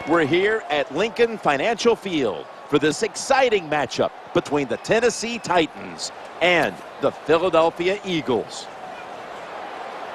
We're here at Lincoln Financial Field for this exciting matchup between the Tennessee Titans and the Philadelphia Eagles.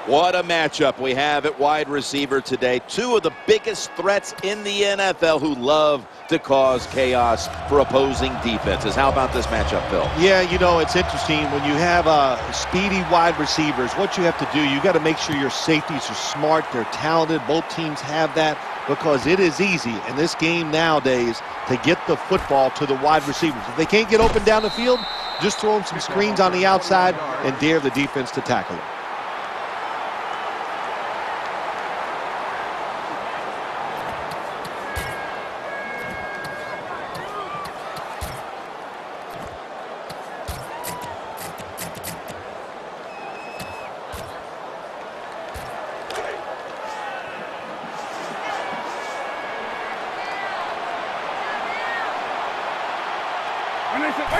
What a matchup we have at wide receiver today. Two of the biggest threats in the NFL who love to cause chaos for opposing defenses. How about this matchup, Phil? Yeah, you know, it's interesting. When you have speedy wide receivers, what you have to do, you got to make sure your safeties are smart, they're talented. Both teams have that, because it is easy in this game nowadays to get the football to the wide receivers. If they can't get open down the field, just throw them some screens on the outside and dare the defense to tackle them.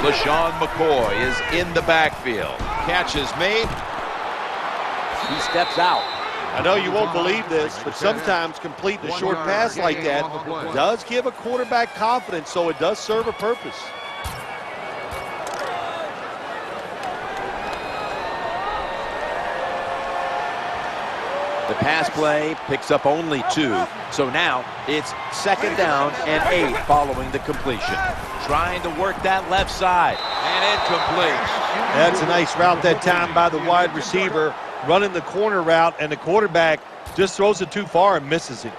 LaShawn McCoy is in the backfield. Catch is made. He steps out. I know you won't believe this, but sometimes completing a short pass like that does give a quarterback confidence, so it does serve a purpose. The pass play picks up only 2, so now it's 2nd down and 8 following the completion. Trying to work that left side, and incomplete. That's a nice route that time by the wide receiver, running the corner route, and the quarterback just throws it too far and misses it.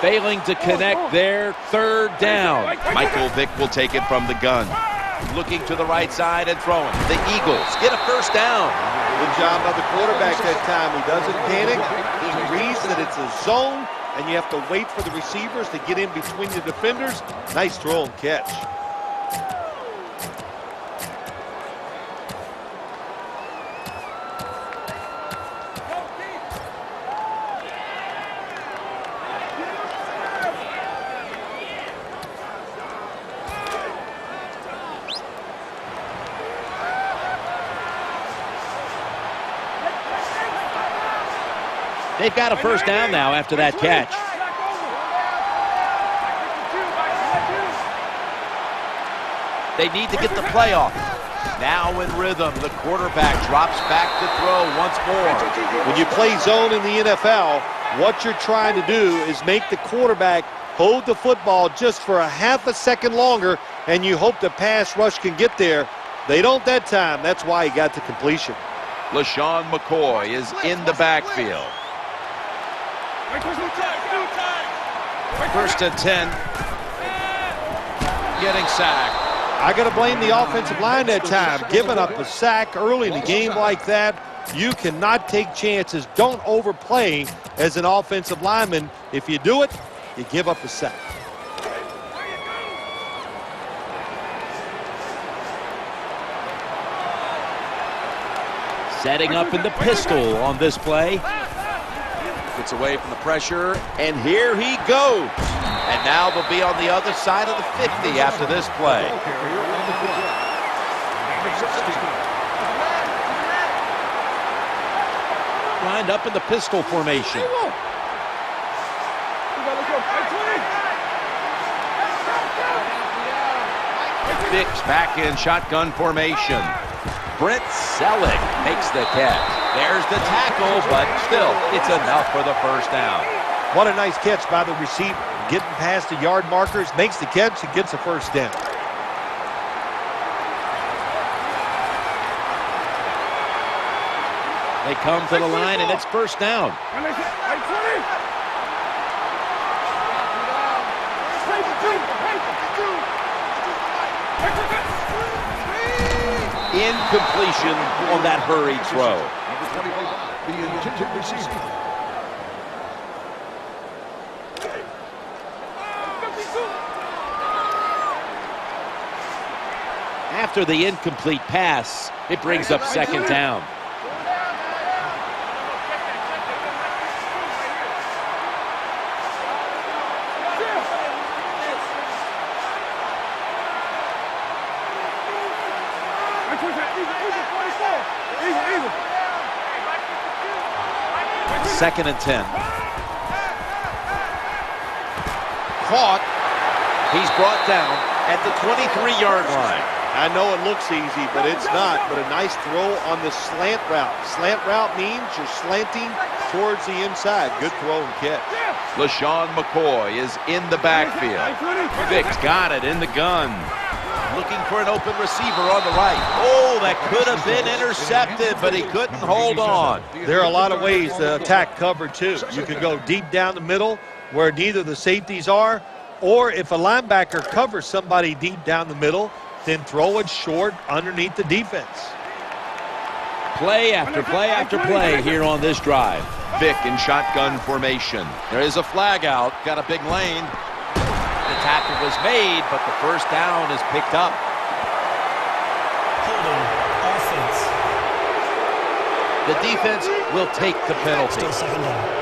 Failing to connect there, 3rd down. Michael Vick will take it from the gun. Looking to the right side and throwing. The Eagles get a 1st down. Good job by the quarterback that time. He doesn't panic. He reads that it's a zone, and you have to wait for the receivers to get in between the defenders. Nice throw and catch. They've got a 1st down now after that catch. They need to get the play off. Now in rhythm, the quarterback drops back to throw once more. When you play zone in the NFL, what you're trying to do is make the quarterback hold the football just for a half a second longer, and you hope the pass rush can get there. They don't that time. That's why he got to completion. LaShawn McCoy is in the backfield. 1st and 10. Getting sacked. I got to blame the offensive line that time. Giving up a sack early in a game like that, you cannot take chances. Don't overplay as an offensive lineman. If you do it, you give up a sack. Setting up in the pistol on this play. Gets away from the pressure, and here he goes. And now they'll be on the other side of the 50 after this play. Lined up in the pistol formation. Vicks back in shotgun formation. Brent Selleck makes the catch. There's the tackle, but still, it's enough for the 1st down. What a nice catch by the receiver. Getting past the yard markers, makes the catch, and gets a 1st down. They come to the line, and it's 1st down. Incompletion on that hurried throw. After the incomplete pass, it brings up 2nd down. Second and 10. Caught. He's brought down at the 23-yard line. I know it looks easy, but it's not. But a nice throw on the slant route. Slant route means you're slanting towards the inside. Good throw and catch. LaShawn McCoy is in the backfield. Vick's got it in the gun. Looking for an open receiver on the right. Oh, that could have been intercepted, but he couldn't hold on. There are a lot of ways to attack cover, too. You can go deep down the middle where neither the safeties are, or if a linebacker covers somebody deep down the middle, then throw it short underneath the defense. Play after play after play here on this drive. Vick in shotgun formation. There is a flag out. Got a big lane. The tackle was made, but the first down is picked up. Holding offense. The defense will take the penalty. Still second down.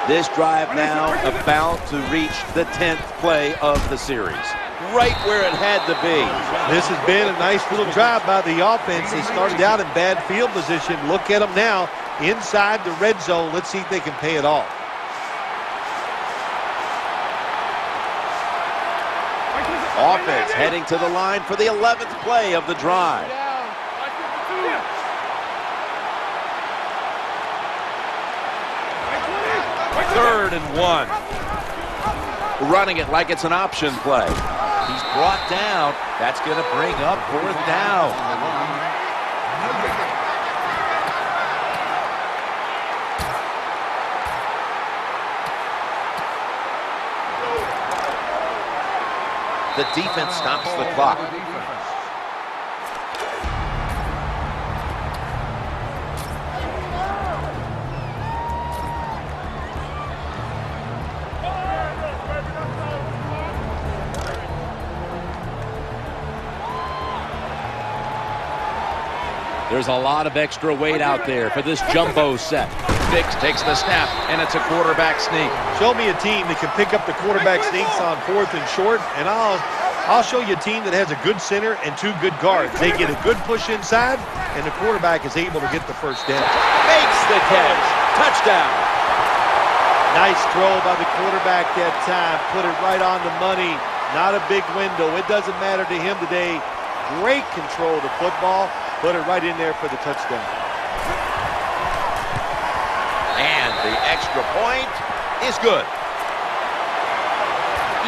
This drive now about to reach the 10th play of the series. Right where it had to be. This has been a nice little drive by the offense. They started out in bad field position. Look at them now inside the red zone. Let's see if they can pay it off. Offense heading to the line for the 11th play of the drive. Third and 1. Running it like it's an option play. He's brought down. That's going to bring up 4th down. The defense stops the clock. There's a lot of extra weight out there for this jumbo set. Vick takes the snap, and it's a quarterback sneak. Show me a team that can pick up the quarterback sneaks on 4th and short, and I'll show you a team that has a good center and 2 good guards. They get a good push inside, and the quarterback is able to get the first down. Makes the catch. Touchdown. Nice throw by the quarterback that time. Put it right on the money. Not a big window. It doesn't matter to him today. Great control of the football. Put it right in there for the touchdown. And the extra point is good.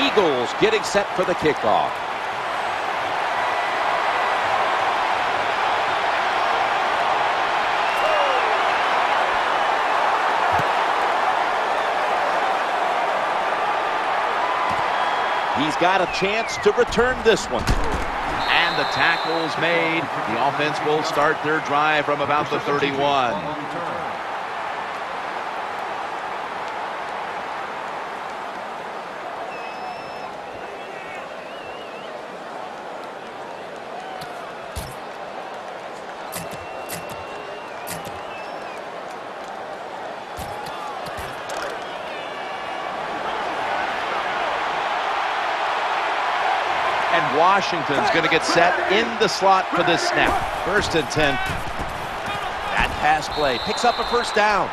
Eagles getting set for the kickoff. He's got a chance to return this one. And the tackle's made. The offense will start their drive from about the 31. And Washington's going to get set in the slot for this snap. 1st and 10. That pass play picks up a first down.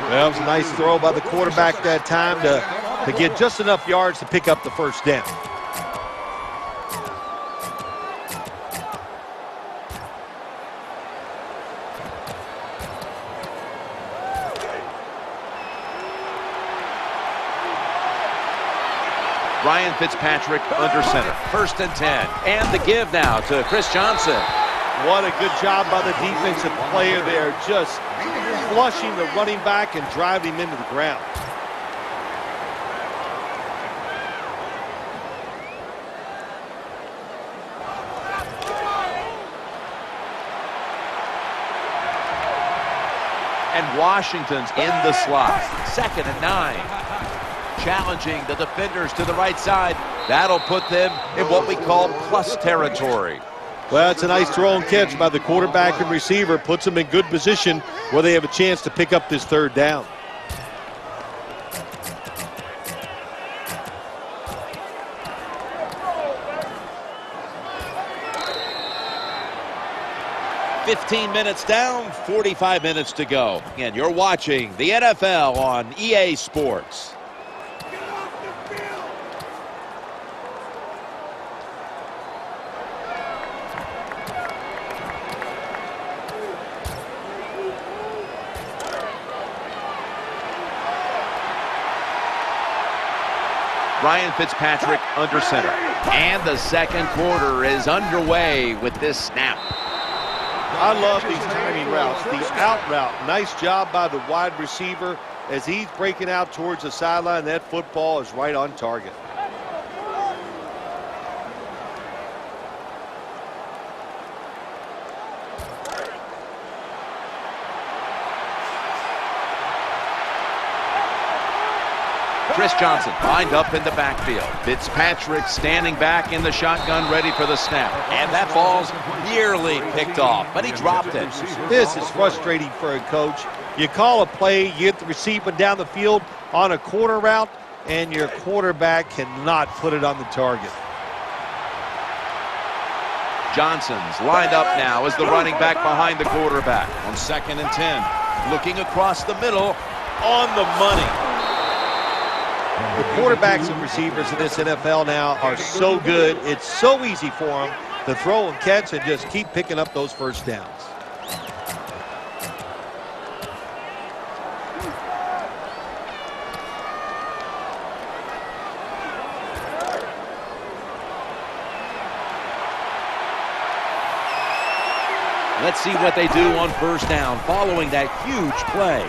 Well, it was a nice throw by the quarterback that time to get just enough yards to pick up the first down. Ryan Fitzpatrick under center. 1st and 10. And the give now to Chris Johnson. What a good job by the defensive player there. Just flushing the running back and driving him into the ground. And Washington's in the slot. 2nd and 9. Challenging the defenders to the right side. That'll put them in what we call plus territory. Well, it's a nice throw and catch by the quarterback and receiver. Puts them in good position where they have a chance to pick up this third down. "15 minutes down, 45 minutes to go." And you're watching the NFL on EA Sports. Ryan Fitzpatrick under center. And the second quarter is underway with this snap. I love these timing routes. The out route, nice job by the wide receiver as he's breaking out towards the sideline. That football is right on target. Chris Johnson lined up in the backfield. Fitzpatrick standing back in the shotgun, ready for the snap. And that ball's nearly picked off, but he dropped it. This is frustrating for a coach. You call a play, you get the receiver down the field on a corner route, and your quarterback cannot put it on the target. Johnson's lined up now as the running back behind the quarterback. On 2nd and 10. Looking across the middle, on the money. The quarterbacks and receivers in this NFL now are so good. It's so easy for them to throw and catch and just keep picking up those first downs. Let's see what they do on first down following that huge play.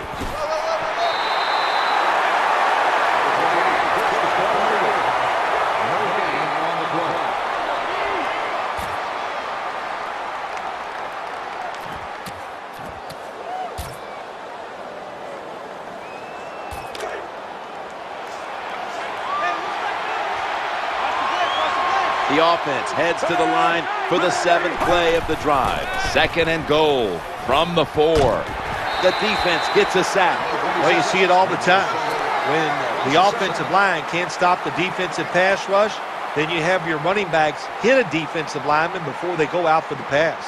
The offense heads to the line for the 7th play of the drive. 2nd and goal from the 4. The defense gets a sack. Well, you see it all the time. When the offensive line can't stop the defensive pass rush, then you have your running backs hit a defensive lineman before they go out for the pass.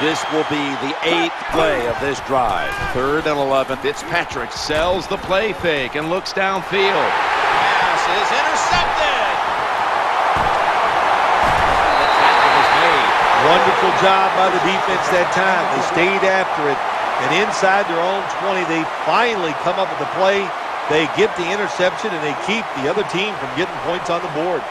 This will be the 8th play of this drive. 3rd and 11. Fitzpatrick sells the play fake and looks downfield. Pass is intercepted. The tackle is made. Wonderful job by the defense that time. They stayed after it. And inside their own 20, they finally come up with the play. They get the interception, and they keep the other team from getting points on the board.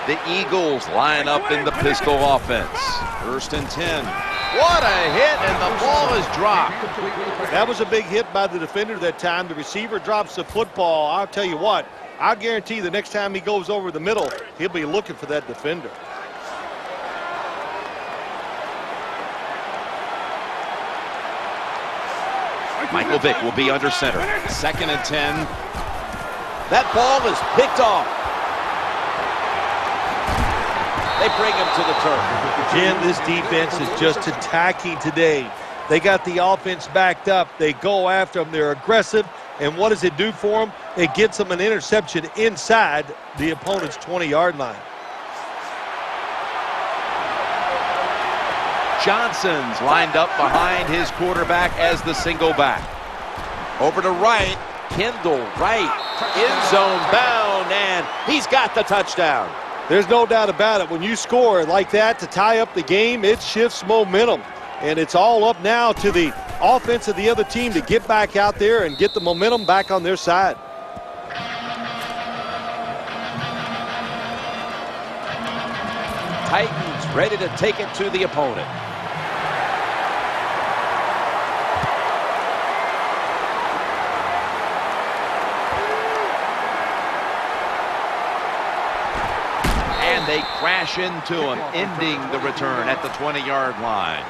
The Eagles line up in the pistol offense. 1st and 10. What a hit, and the ball is dropped. That was a big hit by the defender that time. The receiver drops the football. I'll tell you what, I guarantee the next time he goes over the middle, he'll be looking for that defender. Michael Vick will be under center. 2nd and 10. That ball is picked off. They bring him to the turf. Jim, this defense is just attacking today. They got the offense backed up. They go after them. They're aggressive. And what does it do for them? It gets them an interception inside the opponent's 20-yard line. Johnson's lined up behind his quarterback as the single back. Over to right. Kendall right. End zone bound, and he's got the touchdown. There's no doubt about it. When you score like that to tie up the game, it shifts momentum. And it's all up now to the offense of the other team to get back out there and get the momentum back on their side. Titans ready to take it to the opponent. they crash into him, ending the return at the 20-yard line.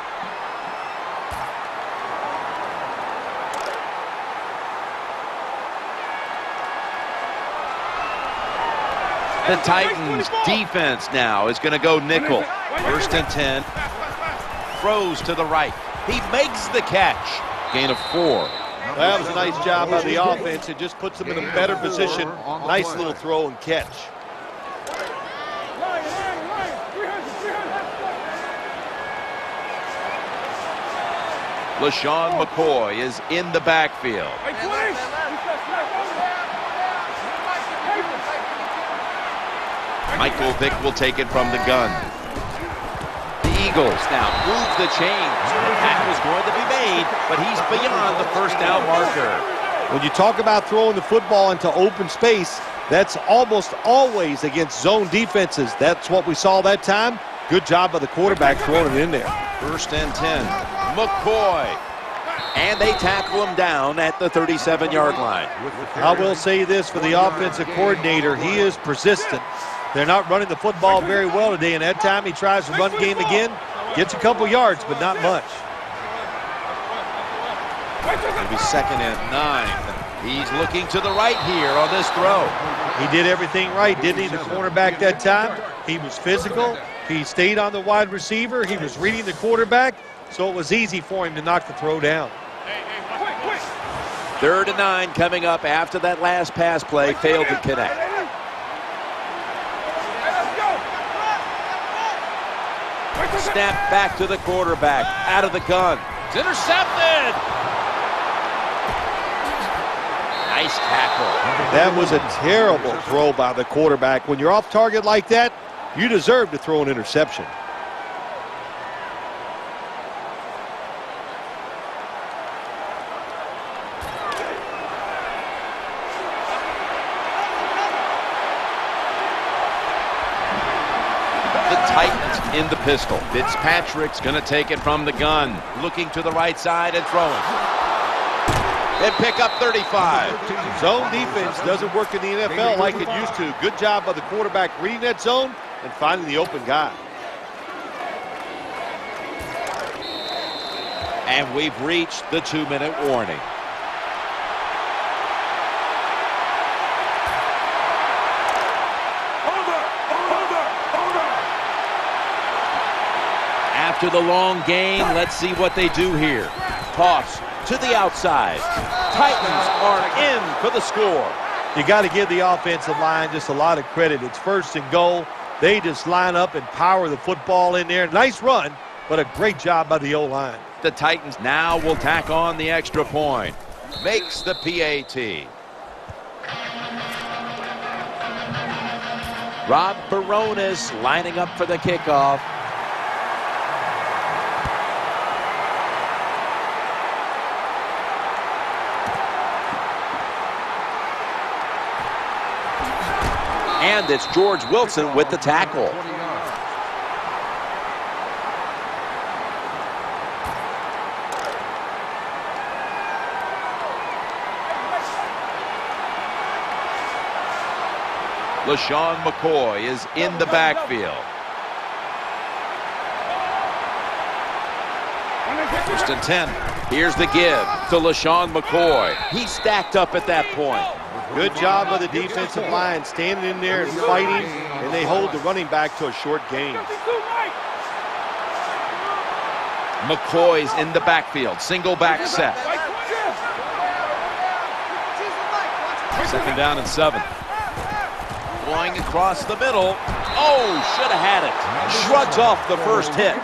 The Titans defense now is going to go nickel. 1st and 10. Throws to the right. He makes the catch. Gain of 4. That was a nice job by the offense. It just puts them in a better position. Nice little throw and catch. LaShawn McCoy is in the backfield. Michael Vick will take it from the gun. The Eagles now move the chains. The tackle is going to be made, but he's beyond the first down marker. When you talk about throwing the football into open space, that's almost always against zone defenses. That's what we saw that time. Good job by the quarterback throwing it in there. 1st and 10. McCoy. And they tackle him down at the 37-yard line. I will say this for the offensive coordinator. He is persistent. They're not running the football very well today, and that time he tries to run game again. Gets a couple yards, but not much. It'll be 2nd and 9. He's looking to the right here on this throw. He did everything right, didn't he, the cornerback that time? He was physical. He stayed on the wide receiver. He was reading the quarterback, so it was easy for him to knock the throw down. 3rd and 9 coming up after that last pass play failed to connect. Snap back to the quarterback, out of the gun. It's intercepted. Nice tackle. That was a terrible throw by the quarterback. When you're off target like that, you deserve to throw an interception. Titans in the pistol. Fitzpatrick's going to take it from the gun. Looking to the right side and throwing. And pick up 35. Zone defense doesn't work in the NFL like it used to. Good job by the quarterback reading that zone and finding the open guy. And we've reached the 2-minute warning. After the long game, let's see what they do here. Toss to the outside. Titans are in for the score. You got to give the offensive line just a lot of credit. It's 1st and goal. They just line up and power the football in there. Nice run, but a great job by the O-line. The Titans now will tack on the extra point. Makes the PAT. Rob Baronis lining up for the kickoff. And it's George Wilson with the tackle. LaShawn McCoy is in the backfield. 1st and 10. Here's the give to LaShawn McCoy. He stacked up at that point. Good job by the defensive line, standing in there and fighting, and they hold the running back to a short gain. McCoy's in the backfield, single back set. 2nd down and 7. Going across the middle. Oh, should have had it. Shrugs off the first hit.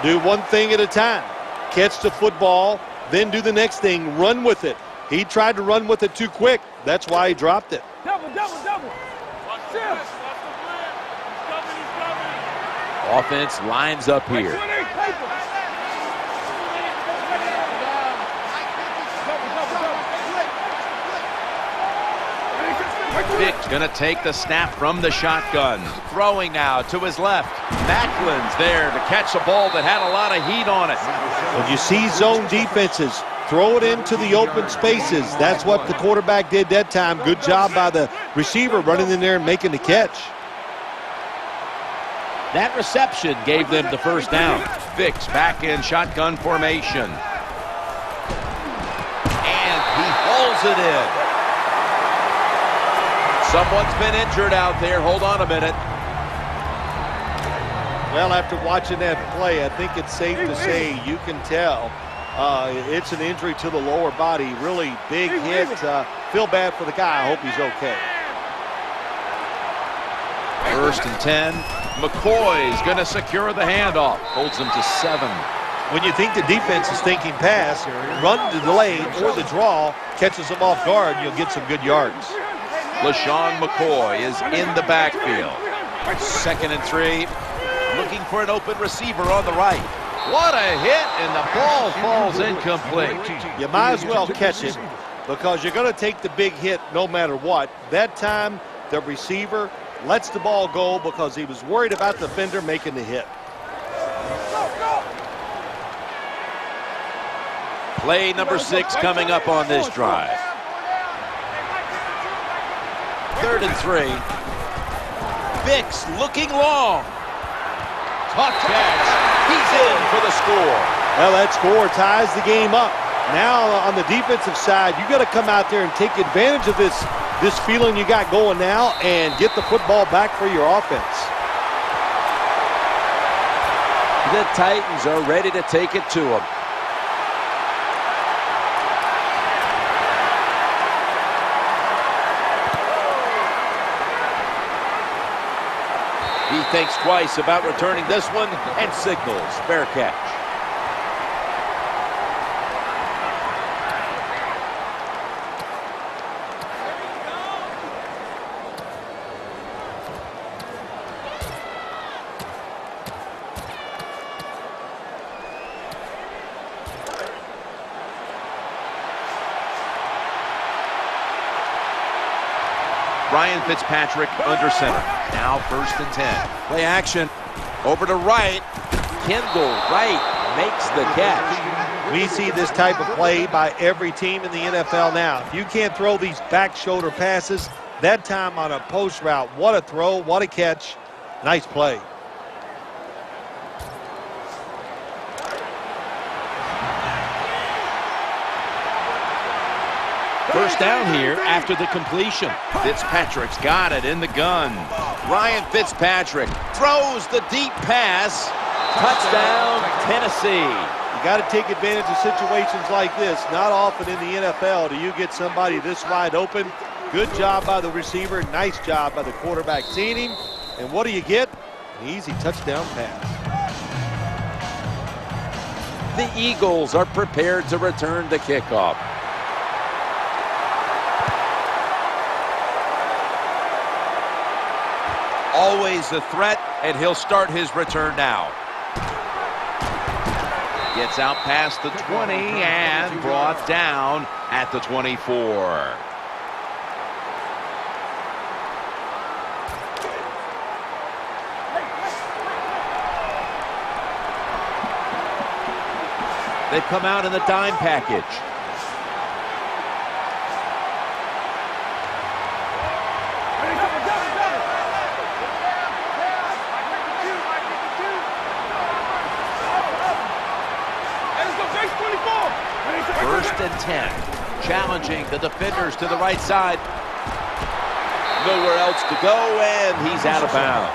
Do one thing at a time. Catch the football, then do the next thing, run with it. He tried to run with it too quick. That's why he dropped it. Double. Offense lines up here. Vick's going to take the snap from the shotgun. Throwing now to his left. Macklin's there to catch a ball that had a lot of heat on it. When you see zone defenses, throw it into the open spaces. That's what the quarterback did that time. Good job by the receiver running in there and making the catch. That reception gave them the first down. Vicks back in shotgun formation. And he hauls it in. Someone's been injured out there. Hold on a minute. Well, after watching that play, I think it's safe to say you can tell it's an injury to the lower body. Really big hit. Feel bad for the guy. I hope he's okay. 1st and 10. McCoy's going to secure the handoff. Holds him to 7. When you think the defense is thinking pass, run the delay or the draw, catches them off guard, you'll get some good yards. LaShawn McCoy is in the backfield. 2nd and 3. Looking for an open receiver on the right. What a hit, and the ball falls incomplete. You might as well catch it because you're going to take the big hit no matter what. That time, the receiver lets the ball go because he was worried about the defender making the hit. Play number 6 coming up on this drive. 3rd and 3. Vicks looking long. Tough catch. He's in for the score. Well, that score ties the game up. Now on the defensive side, you got to come out there and take advantage of this feeling you got going now and get the football back for your offense. The Titans are ready to take it to them. He thinks twice about returning this one and signals fair catch. Ryan Fitzpatrick under center. Now 1st and 10. Play action. Over to right. Kendall Wright makes the catch. We see this type of play by every team in the NFL now. If you can't throw these back shoulder passes, that time on a post route, what a throw, what a catch. Nice play. First down here after the completion. Fitzpatrick's got it in the gun. Ryan Fitzpatrick throws the deep pass. Touchdown, Tennessee. You got to take advantage of situations like this. Not often in the NFL do you get somebody this wide open. Good job by the receiver. Nice job by the quarterback seeing him. And what do you get? An easy touchdown pass. The Eagles are prepared to return the kickoff. Always a threat, and he'll start his return now. Gets out past the 20 and brought down at the 24. They've come out in the dime package. First and 10. Challenging the defenders to the right side. Nowhere else to go, and he's out of bounds.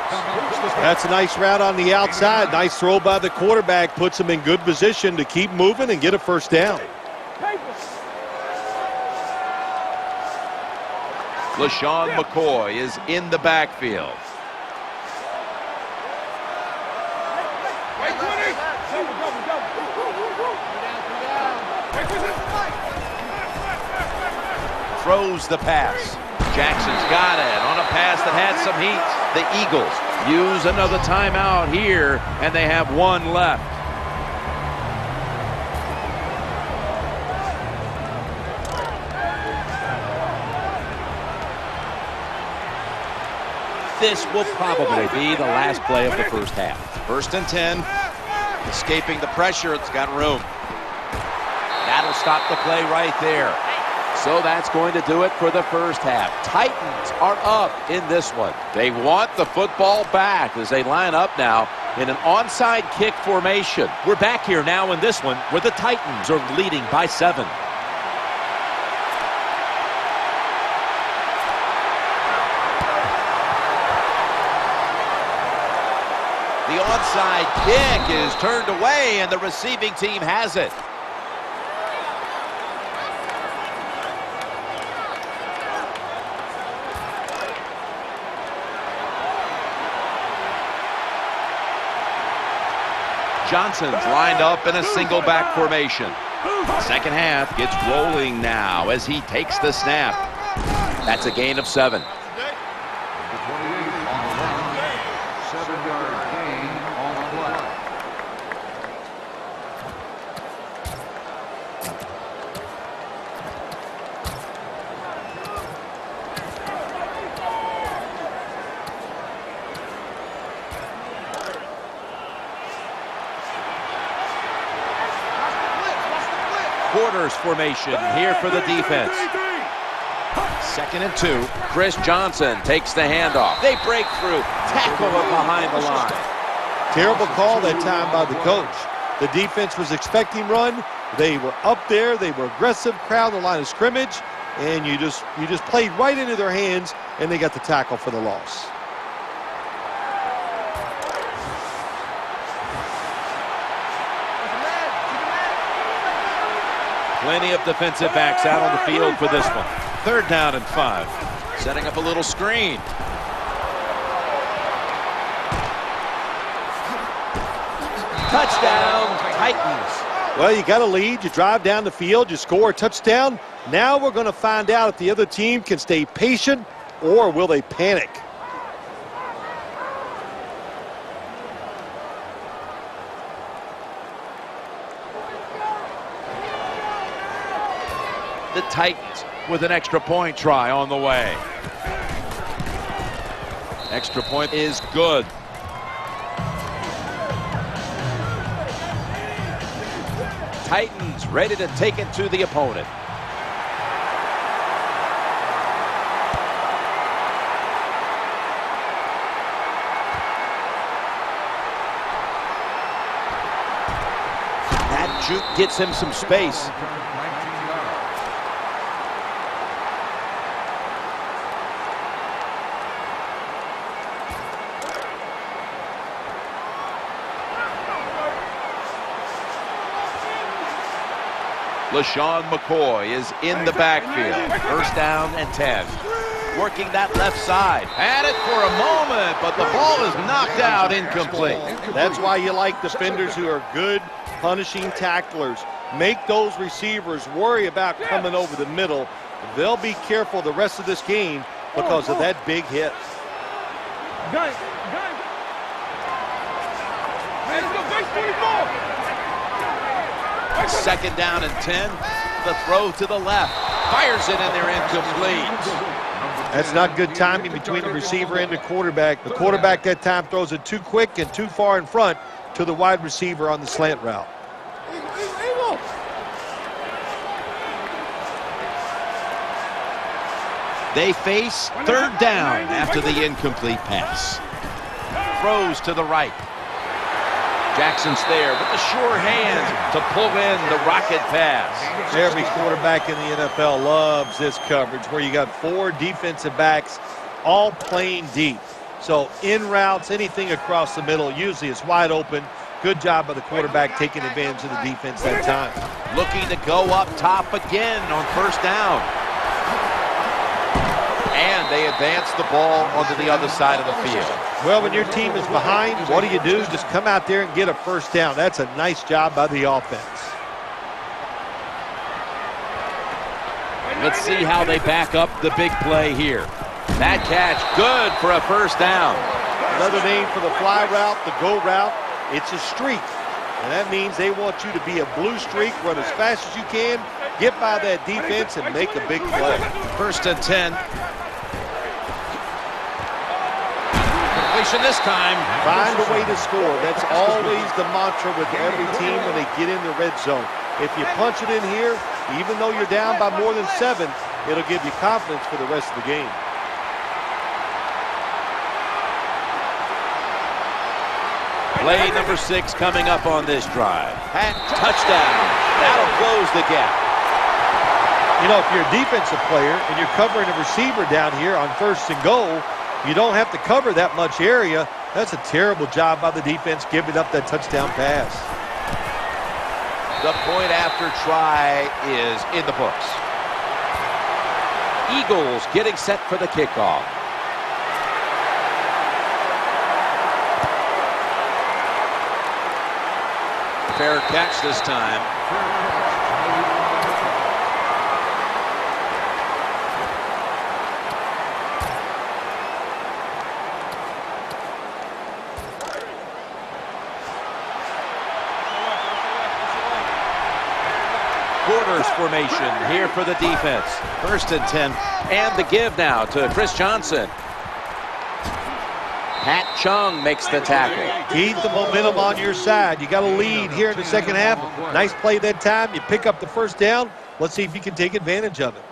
That's a nice route on the outside. Nice throw by the quarterback. Puts him in good position to keep moving and get a first down. LaShawn McCoy is in the backfield. Throws the pass. Jackson's got it on a pass that had some heat. The Eagles use another timeout here, and they have one left. This will probably be the last play of the first half. First and 10. Escaping the pressure. It's got room. That'll stop the play right there. So that's going to do it for the first half. Titans are up in this one. They want the football back as they line up now in an onside kick formation. We're back here now in this one where the Titans are leading by 7. The onside kick is turned away, and the receiving team has it. Johnson's lined up in a single back formation. Second half gets rolling now as he takes the snap. That's a gain of 7. Quarters formation here for the defense. 2nd and 2. Chris Johnson takes the handoff. They break through, tackle him behind the line. Terrible call that time by the coach. The defense was expecting run. They were up there. They were aggressive, crowd the line of scrimmage, and you just played right into their hands, and they got the tackle for the loss. Plenty of defensive backs out on the field for this one. 3rd down and 5. Setting up a little screen. Touchdown, Titans. Well, you got a lead. You drive down the field. You score a touchdown. Now we're going to find out if the other team can stay patient or will they panic. The Titans with an extra point try on the way. Extra point is good. Titans ready to take it to the opponent. That juke gets him some space. LaShawn McCoy is in the backfield. 1st down and 10. Working that left side. Had it for a moment, but the ball is knocked out, incomplete. That's why you like defenders who are good punishing tacklers. Make those receivers worry about coming over the middle. They'll be careful the rest of this game because of that big hit. Gun. 2nd down and 10. The throw to the left. Fires it in there, incomplete. That's not good timing between the receiver and the quarterback. The quarterback that time throws it too quick and too far in front to the wide receiver on the slant route. They face 3rd down after the incomplete pass. Throws to the right. Jackson's there with the sure hand to pull in the rocket pass. Every quarterback in the NFL loves this coverage where you got 4 defensive backs all playing deep. So in routes, anything across the middle usually is wide open. Good job by the quarterback taking advantage of the defense that time. Looking to go up top again on 1st down. And they advance the ball onto the other side of the field. Well, when your team is behind, what do? Just come out there and get a 1st down. That's a nice job by the offense. Let's see how they back up the big play here. That catch, good for a 1st down. Another name for the fly route, the go route, it's a streak. And that means they want you to be a blue streak, run as fast as you can, get by that defense, and make a big play. 1st and 10. Completion this time. Find a way to score. That's always the mantra with every team when they get in the red zone. If you punch it in here, Even though you're down by more than 7, it'll give you confidence for the rest of the game. Play number 6 coming up on this drive. Touchdown. That'll close the gap. You know, if you're a defensive player and you're covering a receiver down here on 1st and goal, you don't have to cover that much area. That's a terrible job by the defense giving up that touchdown pass. The point after try is in the books. Eagles getting set for the kickoff. Fair catch this time. Quarters formation here for the defense. 1st and 10. And the give now to Chris Johnson. Pat Chung makes the tackle. Keep the momentum on your side. You got a lead here in the second half. Nice play that time. You pick up the 1st down. Let's see if you can take advantage of it.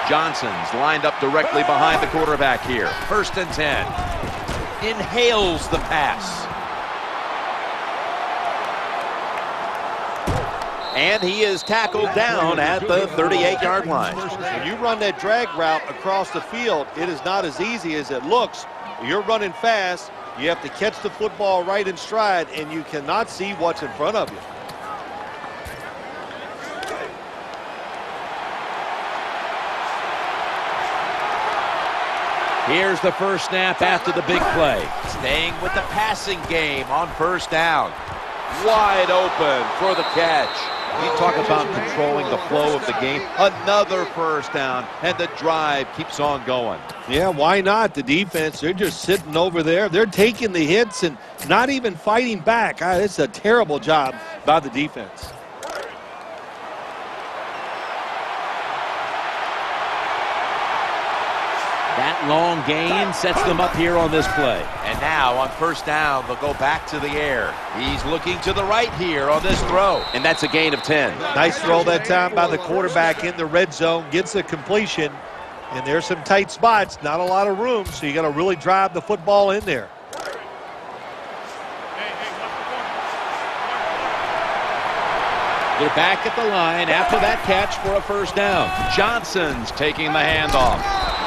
Johnson's lined up directly behind the quarterback here. 1st and 10. Inhales the pass. And he is tackled down at the 38-yard line. When you run that drag route across the field, it is not as easy as it looks. You're running fast. You have to catch the football right in stride, and you cannot see what's in front of you. Here's the first snap after the big play. Staying with the passing game on 1st down. Wide open for the catch. You talk about controlling the flow of the game. Another 1st down, and the drive keeps on going. Yeah, why not? The defense, they're just sitting over there. They're taking the hits and not even fighting back. It's a terrible job by the defense. That long gain sets them up here on this play. And now on 1st down, they'll go back to the air. He's looking to the right here on this throw. And that's a gain of 10. Nice throw that time by the quarterback in the red zone. Gets a completion. And there's some tight spots. Not a lot of room, so you got to really drive the football in there. They're back at the line after that catch for a 1st down. Johnson's taking the handoff.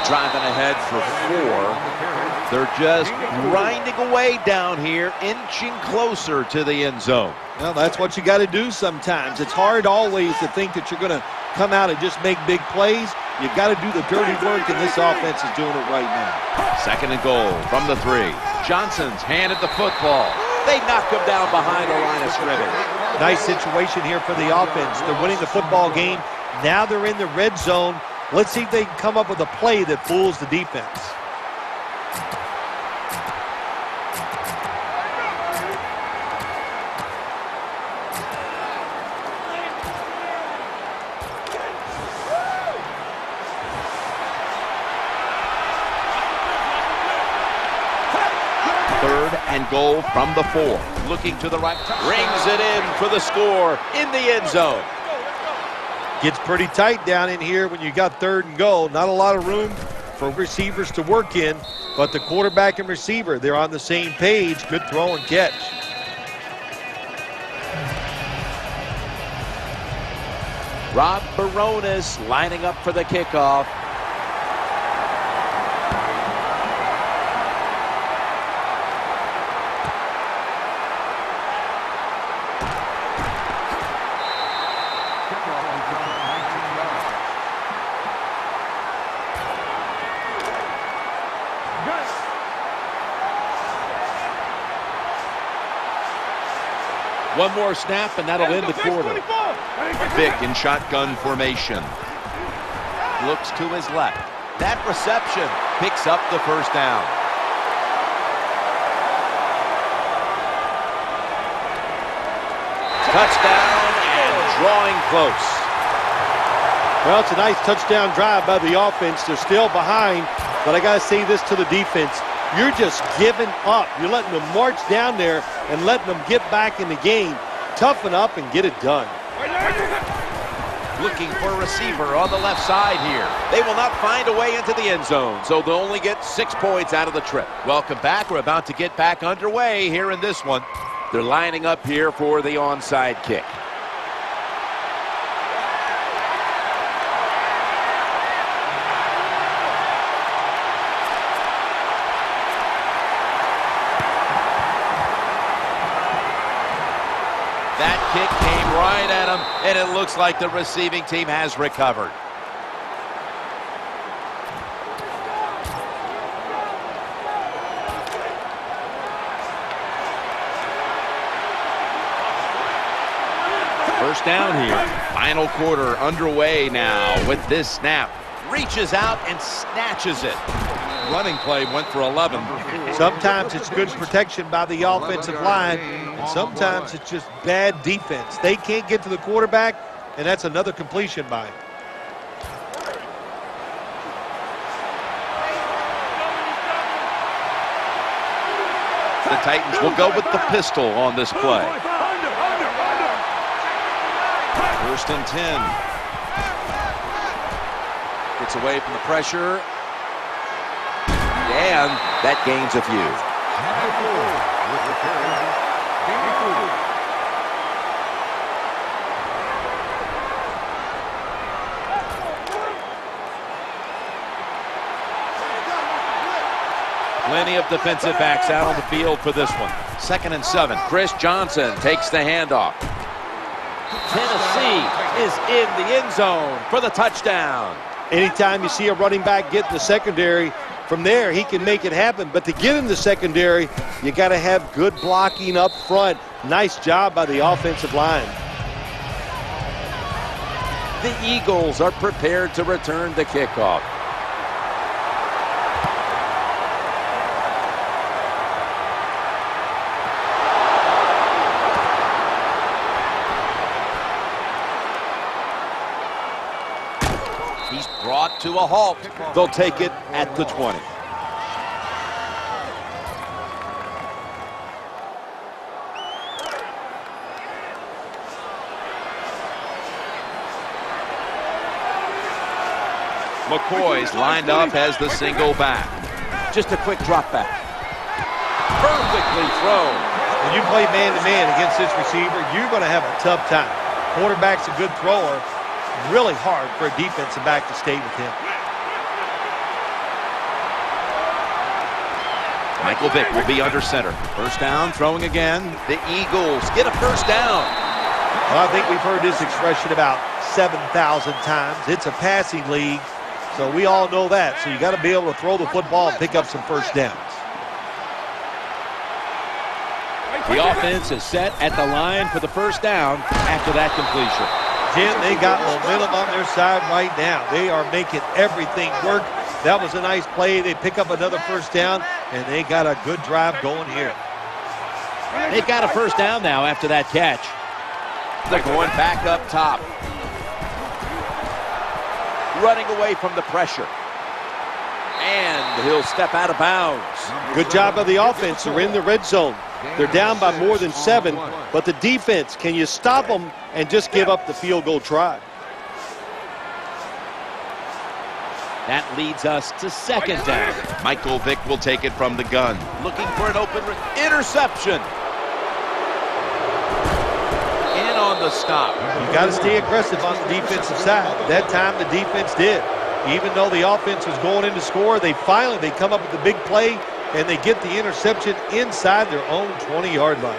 Driving ahead for 4. They're just grinding away down here, inching closer to the end zone. Well, that's what you got to do sometimes. It's hard always to think that you're going to come out and just make big plays. You got to do the dirty work, and this offense is doing it right now. 2nd and goal from the 3. Johnson's handed the football. They knock him down behind the line of scrimmage. Nice situation here for the offense. They're winning the football game. Now they're in the red zone. Let's see if they can come up with a play that fools the defense. Third and goal from the 4. Looking to the right. Rings it in for the score in the end zone. Gets pretty tight down in here when you got 3rd and goal. Not a lot of room for receivers to work in, but the quarterback and receiver, they're on the same page. Good throw and catch. Rob Baronis lining up for the kickoff. One more snap, and that'll end the quarter. Vick in shotgun formation. Looks to his left. That reception picks up the 1st down. Touchdown and drawing close. Well, it's a nice touchdown drive by the offense. They're still behind, but I got to say this to the defense. You're just giving up. You're letting them march down there and letting them get back in the game. Toughen up and get it done. Looking for a receiver on the left side here. They will not find a way into the end zone, so they'll only get 6 points out of the trip. Welcome back. We're about to get back underway here in this one. They're lining up here for the onside kick. That kick came right at him, and it looks like the receiving team has recovered. First down here. Final quarter underway now with this snap. Reaches out and snatches it. Running play went for 11. Sometimes it's good protection by the offensive line, and sometimes it's just bad defense. They can't get to the quarterback, and that's another completion by him. The Titans will go with the pistol on this play. First and 10. Gets away from the pressure. And that gains a few. Plenty of defensive backs out on the field for this one. 2nd and 7. Chris Johnson takes the handoff. Tennessee is in the end zone for the touchdown. Anytime you see a running back get in the secondary, from there he can make it happen. But to get in the secondary, you got to have good blocking up front. Nice job by the offensive line. The Eagles are prepared to return the kickoff. He's brought to a halt. They'll take it at the 20. McCoy's lined up as the single back. Just a quick drop back. Perfectly thrown. When you play man-to-man against this receiver, you're going to have a tough time. Quarterback's a good thrower. Really hard for a defensive back to stay with him. Michael Vick will be under center. First down, throwing again. The Eagles get a first down. Well, I think we've heard this expression about 7,000 times. It's a passing league, so we all know that. So you got to be able to throw the football and pick up some first downs. The offense is set at the line for the first down after that completion. Jim, they got momentum on their side right now. They are making everything work. That was a nice play. They pick up another first down, and they got a good drive going here. They've got a first down now after that catch. They're going back up top. Running away from the pressure. And he'll step out of bounds. Good job by the offense. They're in the red zone. They're down by more than 7, but the defense, can you stop them and just give up the field goal try? That leads us to second down. Michael Vick will take it from the gun. Looking for an open interception. In on the stop. You got to stay aggressive on the defensive side. That time the defense did. Even though the offense was going in to score, they come up with the big play, and they get the interception inside their own 20-yard line.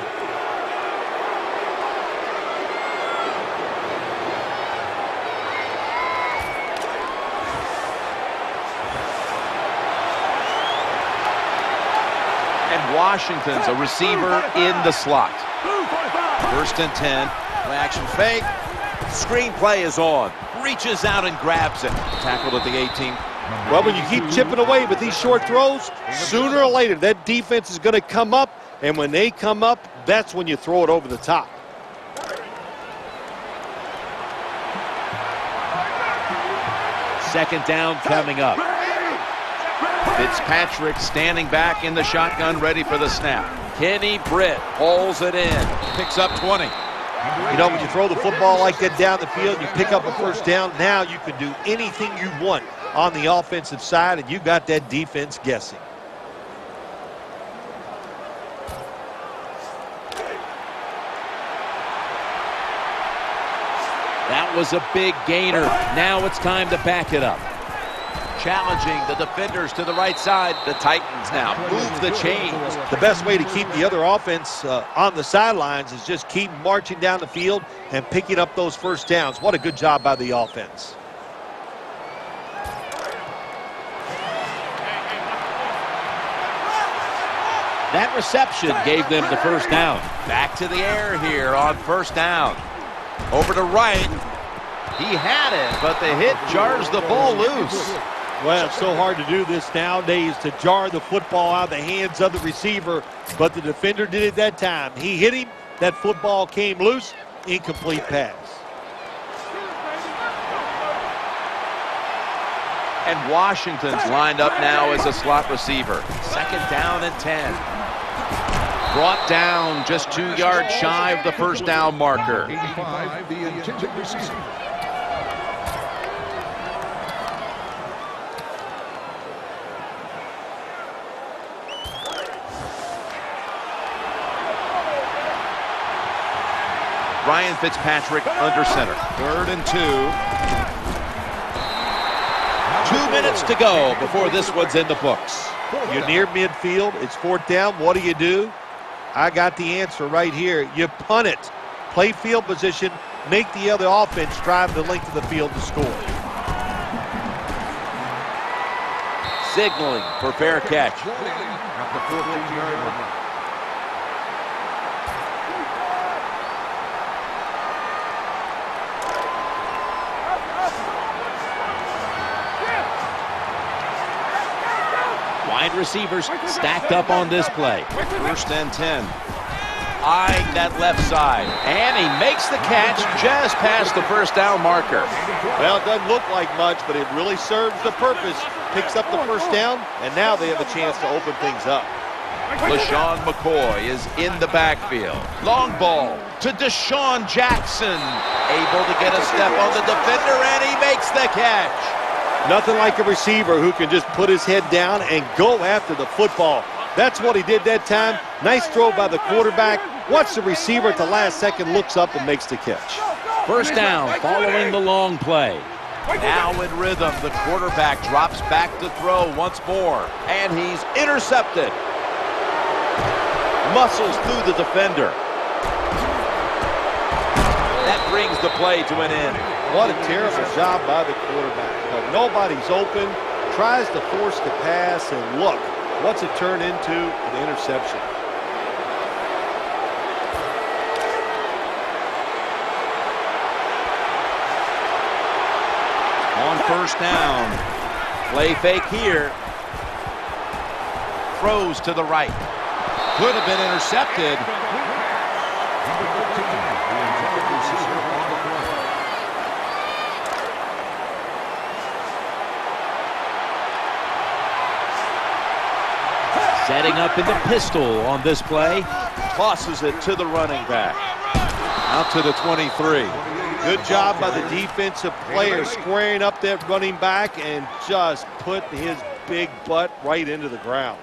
And Washington's a receiver in the slot. First and 10. Play action fake. Screen play is on. Reaches out and grabs it. Tackled at the 18. Well, when you keep chipping away with these short throws, sooner or later that defense is going to come up, and when they come up, that's when you throw it over the top. Second down coming up. Fitzpatrick standing back in the shotgun, ready for the snap. Kenny Britt pulls it in. Picks up 20. You know, when you throw the football like that down the field, you pick up a first down. Now you can do anything you want on the offensive side, and you got that defense guessing. That was a big gainer. Now it's time to back it up. Challenging the defenders to the right side. The Titans now move the chains. The best way to keep the other offense on the sidelines is just keep marching down the field and picking up those first downs. What a good job by the offense. That reception gave them the first down. Back to the air here on first down. Over to right. He had it, but the hit jars the ball loose. Well, it's so hard to do this nowadays, to jar the football out of the hands of the receiver, but the defender did it that time. He hit him, that football came loose, incomplete pass. And Washington's lined up now as a slot receiver. Second down and 10. Brought down just 2 yards shy of the first down marker. 85, the intended receiver. Ryan Fitzpatrick under center. 3rd and 2. 2 minutes to go before this one's in the books. You're near midfield. It's 4th down. What do? I got the answer right here. You punt it. Play field position. Make the other offense drive the length of the field to score. Signaling for fair catch. At the 14-yard line. Wide receivers stacked up on this play. 1st and 10. Eyeing that left side. And he makes the catch just past the first down marker. Well, it doesn't look like much, but it really serves the purpose. Picks up the first down, and now they have a chance to open things up. LaShawn McCoy is in the backfield. Long ball to Deshaun Jackson. Able to get a step on the defender, and he makes the catch. Nothing like a receiver who can just put his head down and go after the football. That's what he did that time. Nice throw by the quarterback. Watch the receiver at the last second, looks up and makes the catch. First down following the long play. Now in rhythm, the quarterback drops back to throw once more. And he's intercepted. Muscles through the defender. That brings the play to an end. What a terrible job by the quarterback. But nobody's open, tries to force the pass, and look, what's it turn into? An interception. On first down. Play fake here. Throws to the right. Could have been intercepted. Setting up in the pistol on this play. Tosses it to the running back. Out to the 23. Good job by the defensive player squaring up that running back and just put his big butt right into the ground.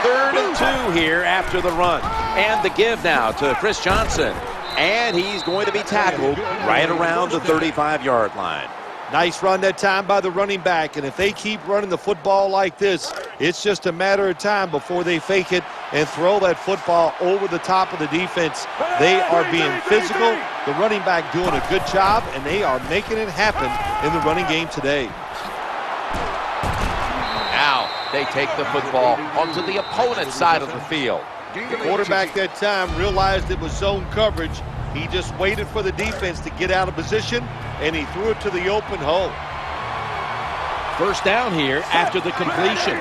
Third and 2 here after the run. And the give now to Chris Johnson. And he's going to be tackled right around the 35-yard line. Nice run that time by the running back, and if they keep running the football like this, it's just a matter of time before they fake it and throw that football over the top of the defense. They are being physical, the running back doing a good job, and they are making it happen in the running game today. Now they take the football onto the opponent's side of the field. The quarterback that time realized it was zone coverage. He just waited for the defense to get out of position, and he threw it to the open hole. First down here after the completion.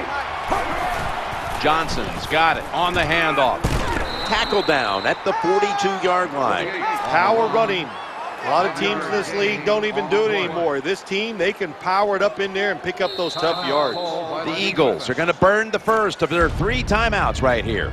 Johnson's got it on the handoff. Tackle down at the 42-yard line. Power running. A lot of teams in this league don't even do it anymore. This team, they can power it up in there and pick up those tough yards. The Eagles are going to burn the first of their 3 timeouts right here.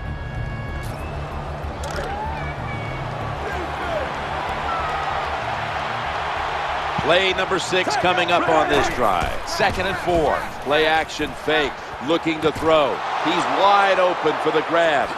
Play number 6 coming up on this drive. 2nd and 4. Play action fake. Looking to throw. He's wide open for the grab.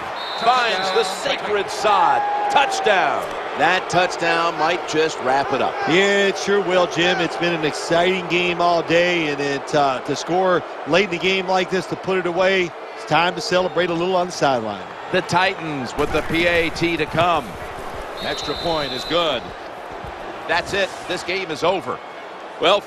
Finds the sacred sod. Touchdown. That touchdown might just wrap it up. Yeah, it sure will, Jim. It's been an exciting game all day, and to score late in the game like this, to put it away, it's time to celebrate a little on the sideline. The Titans with the PAT to come. Extra point is good. That's it. This game is over. Well,